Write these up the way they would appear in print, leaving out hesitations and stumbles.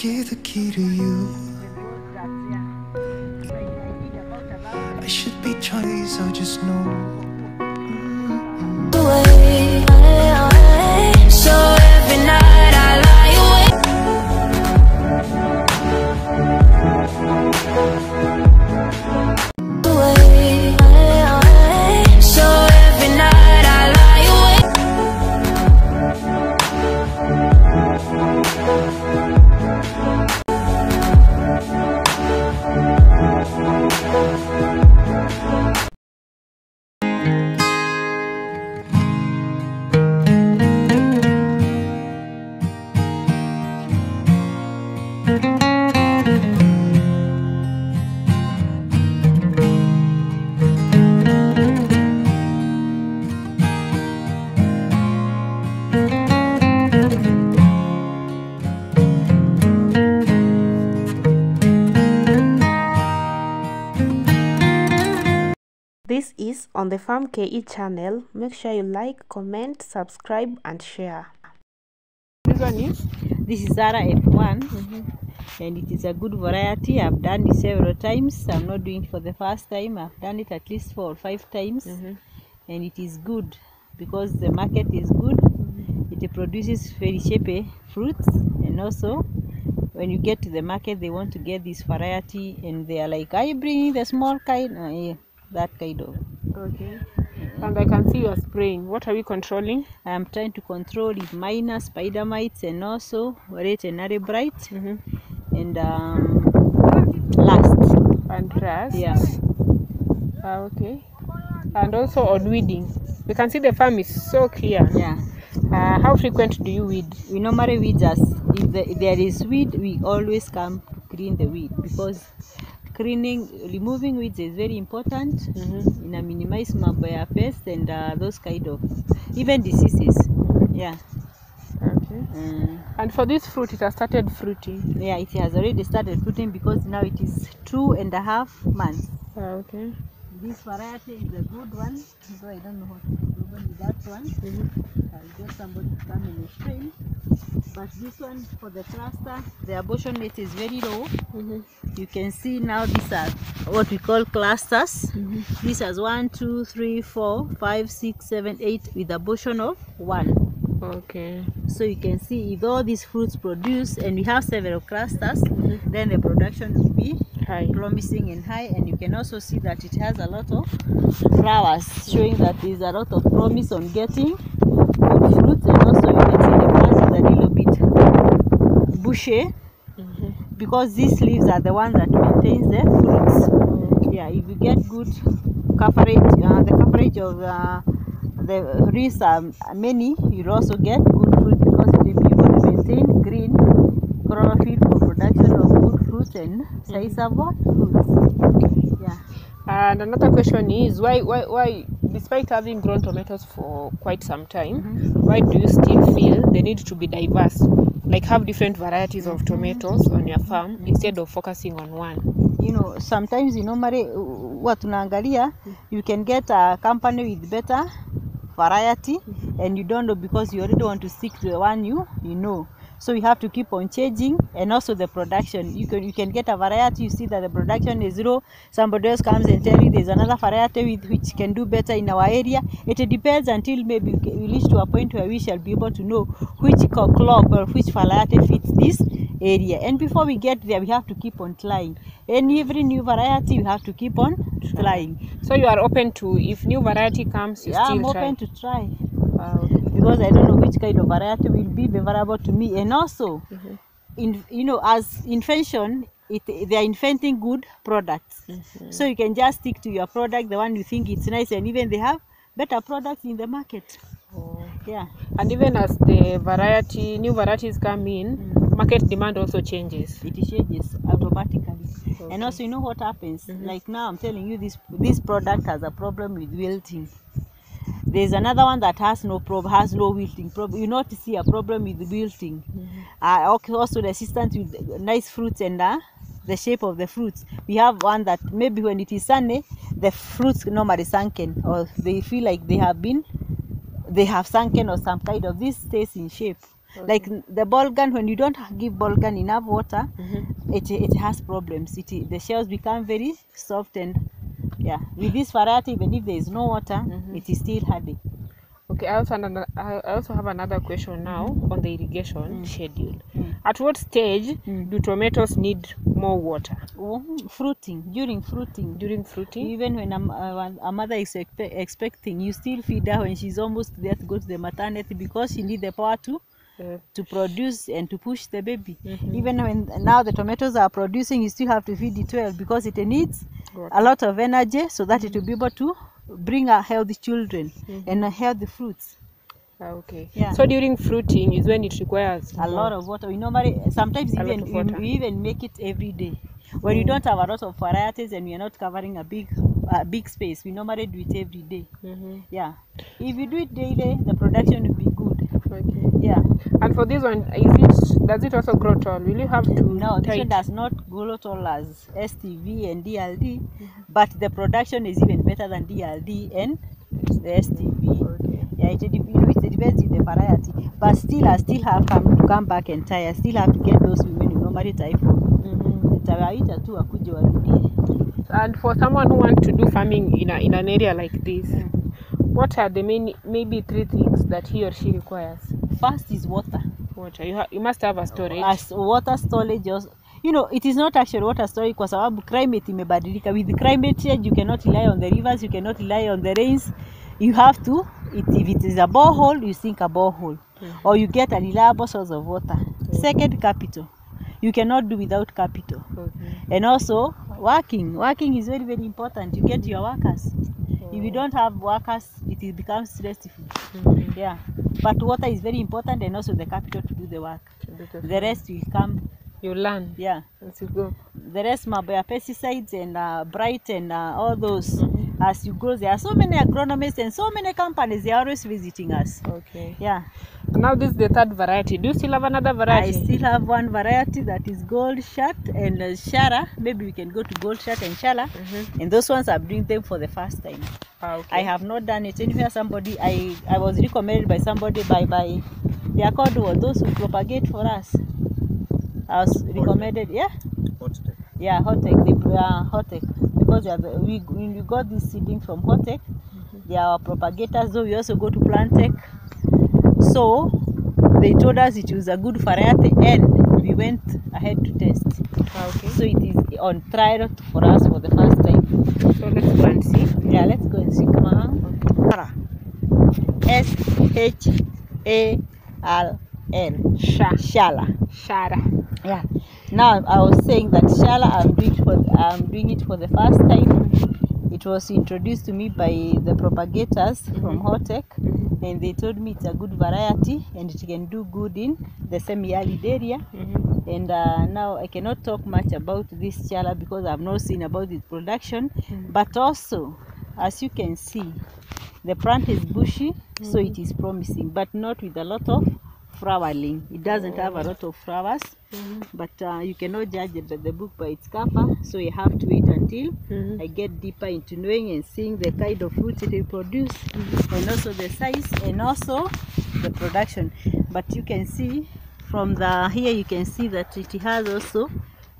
give the key to you. I should be trying, I just know. So every night I lie awake. So every night I lie awake. This is on the Farm KE channel. Make sure you like, comment, subscribe and share. This one is? This is Zara F1 and it is a good variety. I've done it several times. I'm not doing it for the first time. I've done it at least 4 or 5 times and it is good because the market is good. It produces very cheap fruits, and also when you get to the market they want to get this variety and they are like, are you bringing the small kind? Yeah, that kind of. Okay. And I can see you are spraying. What are we controlling? I am trying to control it minor spider mites and also red and bright and last. And rust. Yeah. Okay. And also on weeding. We can see the farm is so clear. Yeah. How frequent do you weed? We normally weed just if there is weed, we always come to clean the weed because removing weeds is very important in a minimize mabaya pest and those kind of even diseases. Yeah. Okay. And for this fruit, it has started fruiting. Yeah, it has already started fruiting because now it is 2.5 months. Okay. This variety is a good one, so I don't know what the problem with that one. I'll get somebody to come and explain. But this one for the cluster, the abortion rate is very low. You can see now these are what we call clusters. This has 1, 2, 3, 4, 5, 6, 7, 8 with abortion of 1. Okay. So you can see if all these fruits produce and we have several clusters, then the production will be high, promising and high, and you can also see that it has a lot of flowers showing that there is a lot of promise on getting good fruits, and also you can see the plant is a little bit bushy because these leaves are the ones that maintains the fruits. Yeah, if you get good coverage, the coverage of the leaves are many, you'll also get good fruit because it will be able to maintain green chlorophyll for production of good fruits and sizable fruits. Yeah. And another question is why despite having grown tomatoes for quite some time, why do you still feel the need to be diverse, like have different varieties of tomatoes on your farm instead of focusing on one? You know, sometimes what tunaangalia, you can get a company with better variety and you don't know because you already want to stick to the one you know. So you have to keep on changing, and also the production. You can get a variety, you see that the production is low. Somebody else comes and tell you there's another variety which can do better in our area. It depends until maybe we reach to a point where we shall be able to know which crop or which variety fits this area. And before we get there, we have to keep on trying. And every new variety, you have to keep on trying. So you are open to, if new variety comes, you still I'm try? open to try. Because I don't know which kind of variety will be favorable to me, and also as invention, they are inventing good products, so you can just stick to your product, the one you think it's nice, and even they have better products in the market. Yeah. And even as the new varieties come in, market demand also changes. It changes automatically. And also, you know what happens, like now I'm telling you, this product has a problem with wilting. There's another one that has no wilting problem. You not see a problem with wilting. Also resistant with nice fruits and the shape of the fruits. We have one that maybe when it is sunny, the fruits normally sunken, or they feel like they have sunken or some kind of this stays in shape. Like the bolgan, when you don't give bolgan enough water, it has problems. The shells become very soft, and yeah, with this variety, even if there is no water, it is still hardy. Okay, I also have another question now on the irrigation schedule. At what stage do tomatoes need more water? Fruiting, during fruiting. During fruiting? Even when a mother is expecting, you still feed her when she's almost there to go to the maternity, because she needs the power to produce and to push the baby. Even when now the tomatoes are producing, you still have to feed it well, because it needs a lot of energy so that it will be able to bring a healthy children and healthy fruits. Okay. Yeah. So during fruiting is when it requires a lot of water. We normally sometimes we even make it every day. When you don't have a lot of varieties and we are not covering a big space, we normally do it every day. Yeah. If you do it daily, the production will be good. Okay. Yeah. And for this one, does it also grow tall? Will you have to? No, this one does not grow tall as STV and DLD, but the production is even better than DLD and the STV. Okay. Yeah, it depends on the variety, but still I still have to come back and tie. I still have to get those women who normally tie for. And for someone who wants to do farming in an area like this, what are the maybe 3 things that he or she requires? First is water. Water. You must have a storage. As water storage, it is not actually water storage kwa sababu climate imebadilika. With the climate change, you cannot rely on the rivers, you cannot rely on the rains. You have to, if it is a borehole, you sink a borehole, or you get a reliable source of water. Second, capital. You cannot do without capital. And also, working is very, very important. You get your workers. If you don't have workers, it becomes stressful. Yeah, but water is very important, and also the capital to do the work. The rest will come. You learn. Yeah. As you go. The rest, pesticides and bright and all those. As you go, there are so many agronomists and so many companies. They are always visiting us. Okay. Yeah. Now this is the third variety. Do you still have another variety? I still have one variety that is gold shot and shara. Maybe we can go to gold shot and shala. And those ones I'm doing them for the first time. Okay. I have not done it anywhere. I was recommended by somebody by they are called those who propagate for us. I was recommended, yeah. Hot-tech. Yeah, hot-tech. Hot-tech, because when we got this seeding from hot-tech, they are propagators. So we also go to plant-tech. So they told us it was a good variety, and we went ahead to test. Okay. So it is on trial for us for the first time. So let's go and see. Yeah, let's go and see. Come on. SHALL. Shala. Shara. Yeah. Now I was saying that shala, I'm doing it for the first time. It was introduced to me by the propagators from hot-tech, and they told me it's a good variety and it can do good in the semi-arid area. And now I cannot talk much about this shala because I've not seen about its production. But also, as you can see, the plant is bushy, so it is promising, but not with a lot of flowering. It doesn't have a lot of flowers, but you cannot judge the book by its cover, so you have to wait until I get deeper into knowing and seeing the kind of fruit it will produce, and also the size and also the production. But you can see from here you can see that it has also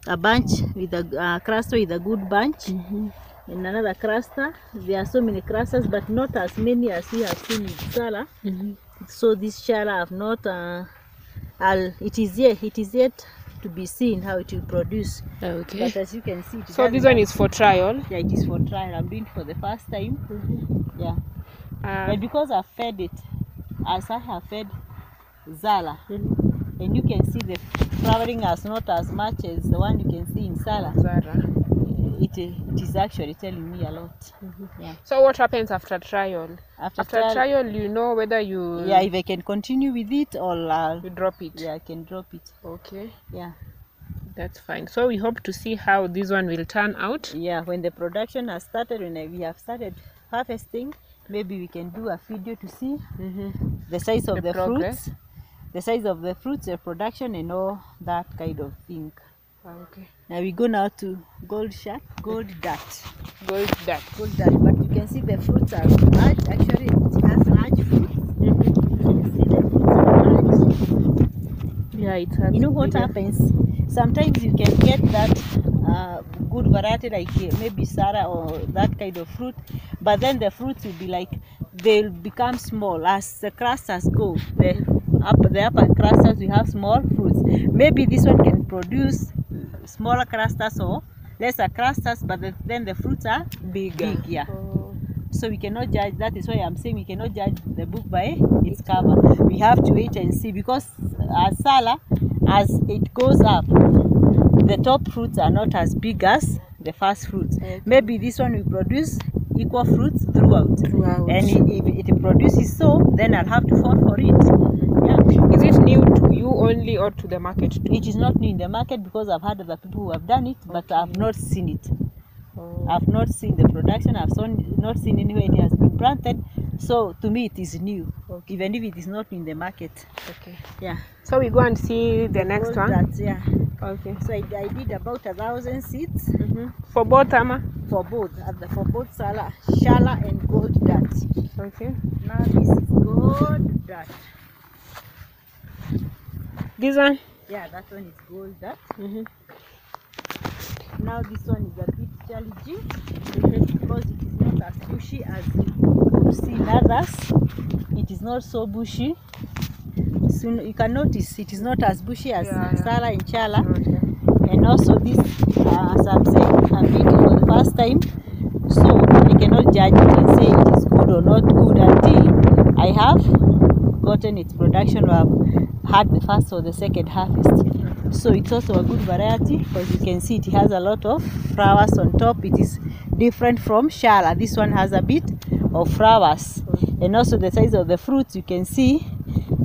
a bunch with a cluster with a good bunch. And another cluster. There are so many clusters, but not as many as we have seen with Shala. So this Shala have not. It is yet to be seen how it will produce. Okay. But as you can see, So this one is for trial. Yeah, it is for trial. I'm doing it for the first time. Yeah. And because I fed it, as I have fed Zala, and you can see the flowering is not as much as the one you can see in Sala. It is actually telling me a lot. Yeah. So what happens after trial? After trial, you know whether you... Yeah, if I can continue with it or... you drop it? Yeah, I can drop it. Okay. Yeah. That's fine. So we hope to see how this one will turn out. Yeah, when the production has started, when we have started harvesting, maybe we can do a video to see the size of the fruits. The size of the fruits, the production and all that kind of thing. Okay. Now we go now to gold dart. Gold dart. But you can see the fruits are large. Actually, it has large fruits. You can see the fruits are large. it has You know what bigger. happens? Sometimes you can get that good variety like maybe Sarah or that kind of fruit, but then the fruits will be like, they'll become small as the clusters go. The upper clusters will have small fruits. Maybe this one can produce smaller clusters or lesser clusters, but then the fruits are Bigger. big, yeah. Oh. So we cannot judge. That is why I'm saying we cannot judge the book by its cover. We have to wait and see, because as Sala, as it goes up, the top fruits are not as big as the first fruits. Okay. Maybe this one will produce equal fruits throughout. And if it produces so, then I'll have to fall for it. Yeah. Is it new to you only or to the market too? It is not new in the market, because I've heard other people who have done it, but I've not seen it. Oh. I've not seen the production. I've not seen anywhere it has been planted. So to me, it is new, even if it is not in the market. Okay. Yeah. So we go and see the next Gold one. Dart, yeah. Okay. So I did about 1,000 seeds For both, Ama? for both Shala and Gold Dart. Okay. Now this is Gold Dart. This one? Yeah, that one is Gold Dart. Now this one is a bit challenging because it is not as bushy as you see in others. It is not so bushy. So you can notice it is not as bushy as Sala and Shala. Okay. And also this, as I'm saying, I'm doing it for the first time, so I cannot judge it and say it is good or not good until I have gotten its production or I've had the first or the second harvest. So it's also a good variety, because you can see it has a lot of flowers on top. It is different from Shala. This one has a bit of flowers, and also the size of the fruits, you can see.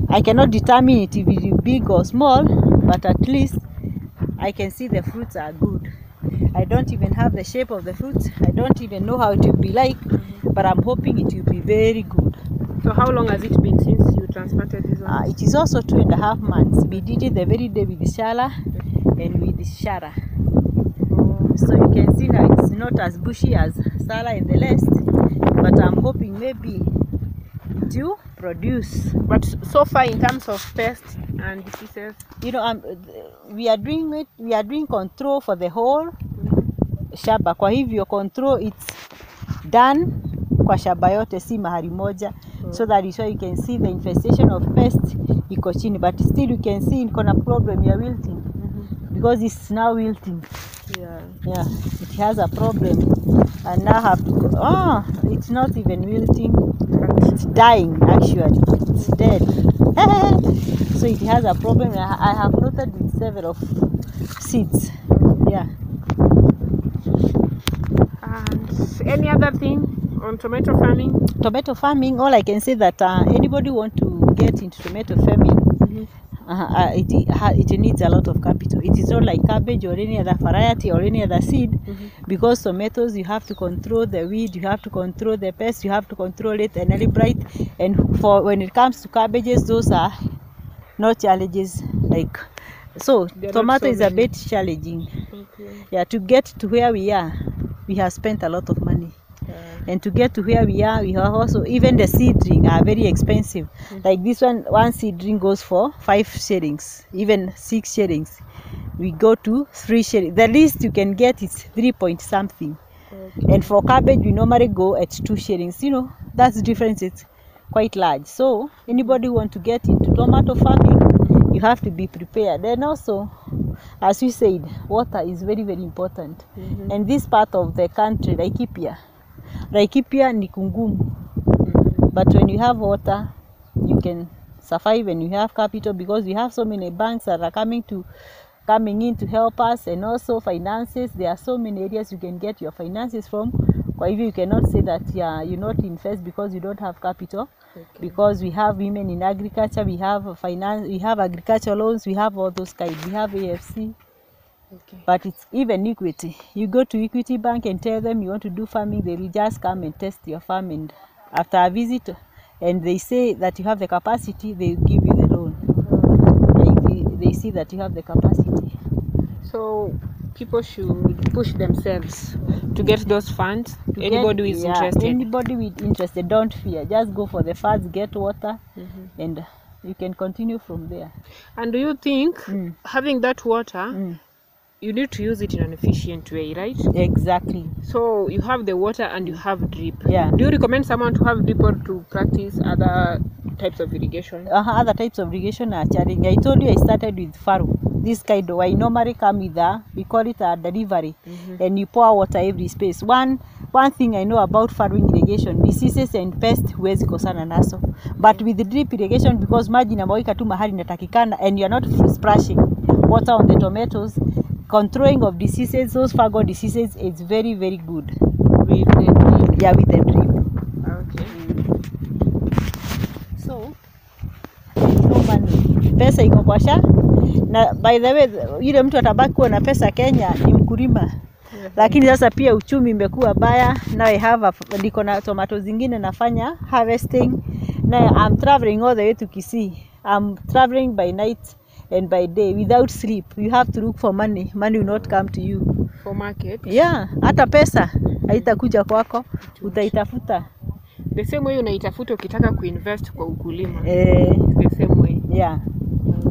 I cannot determine it if it is big or small, but at least I can see the fruits are good. I don't even have the shape of the fruits. I don't even know how it will be like, but I'm hoping it will be very good. So how long has it been since you transplanted this one? It is also 2.5 months. We did it the very day with the Shala and with the Shara. So you can see now it's not as bushy as Sala and the rest, but I'm hoping maybe it will produce. But so far, in terms of pests and diseases, you know, we are doing control for the whole shamba. Kwa hivyo control it's done kwa shamba yote, si mahali moja. So that is why you can see the infestation of pest iko chini, but still you can see iko na problem ya wilting, because it's now wilting. Yeah, it has a problem, and now have to go. It's not even wilting, it's dying actually, it's dead. So it has a problem. I have noted with several seeds. Yeah. and any other thing on tomato farming? Tomato farming, all I can say that anybody want to get into tomato farming, it needs a lot of capital. It is not like cabbage or any other variety or any other seed, because tomatoes, you have to control the weed, you have to control the pest, you have to control it and early bright. And for when it comes to cabbages, those are not challenges. Like, so tomato is a bit challenging. Yeah, to get to where we are, we have spent a lot of money. And to get to where we are, we have also, even the seedling are very expensive. Like this one seedling goes for 5 shillings, even 6 shillings. We go to 3 shillings. The least you can get is 3 point something. And for cabbage, we normally go at 2 shillings. You know, that's difference. It's quite large. So anybody who want to get into tomato farming, you have to be prepared. And also, as we said, water is very, very important. And this part of the country, Laikipia ni kungumu. But when you have water, you can survive, and you have capital, because we have so many banks that are coming in to help us, and also finances. There are so many areas you can get your finances from. Or even you cannot say that you not invest because you don't have capital. Because we have women in agriculture, we have finance, we have agricultural loans, we have all those kinds. We have AFC. But it's even equity. You go to Equity Bank and tell them you want to do farming, they will just come and test your farm, and after a visit, and they say that you have the capacity, they will give you the loan. They see that you have the capacity. So people should push themselves to get those funds. Anybody who is interested. Anybody with interested, don't fear. Just go for the funds, get water, and you can continue from there. And do you think having that water, you need to use it in an efficient way, right? Exactly. So you have the water and you have drip. Yeah. Do you recommend someone to have drip or to practice other types of irrigation? Other types of irrigation are challenging. I told you I started with farrow. This kind of, I normally come with we call it a delivery, and you pour water every space. One thing I know about farrowing irrigation, diseases and pests huwezi kosana naso. But with the drip irrigation, because maji inamwagika tu mahali inatakikana and you are not splashing water on the tomatoes, controlling of diseases, those fungal diseases, is very, very good. With the drip? Yeah, with the drip. Okay. So, no money. Pesa iko kwa sha. Na by the way, yule mtu atabaki kuwa na pesa Kenya ni mkulima. Lakini sasa pia uchumi imekuwa baya. Now I have niko na tomato zingine nafanya harvesting. Now I'm traveling all the way to Kisii. I'm traveling by night and by day without sleep. You have to look for money. Money will not come to you. For market? Yeah, hata pesa haitakuja kwako, utaitafuta. The same way unaitafuta ukitaka kuinvest kwa ukulima. The same way. Yeah.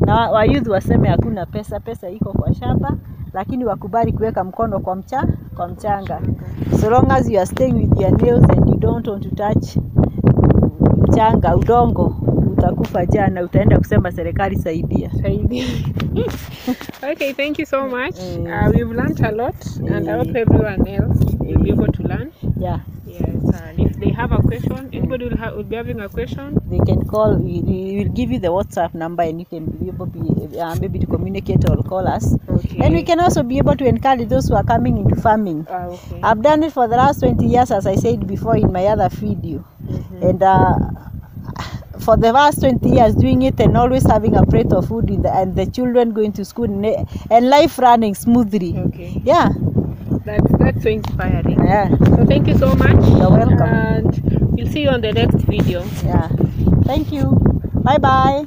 Na wa youth waseme hakuna pesa, pesa iko kwa shamba, lakini wakubali kuweka mkono kwa mchanga. So long as you are staying with your nails and you don't want to touch mchanga, udongo, utakufa jana, utaenda kusema serikali saidia. Okay, thank you so much. We've learned a lot, and I hope everyone else will be able to learn. Yeah. Yes, and if they have a question, anybody will be having a question, they can call. We will give you the WhatsApp number, and you can be able maybe to communicate or call us. Okay. And we can also be able to encourage those who are coming into farming. Okay. I've done it for the last 20 years, as I said before in my other video, and for the last 20 years doing it and always having a plate of food and the children going to school and life running smoothly. Okay. Yeah. That's so inspiring. Yeah. So thank you so much. You're welcome. And we'll see you on the next video. Yeah. Thank you. Bye bye.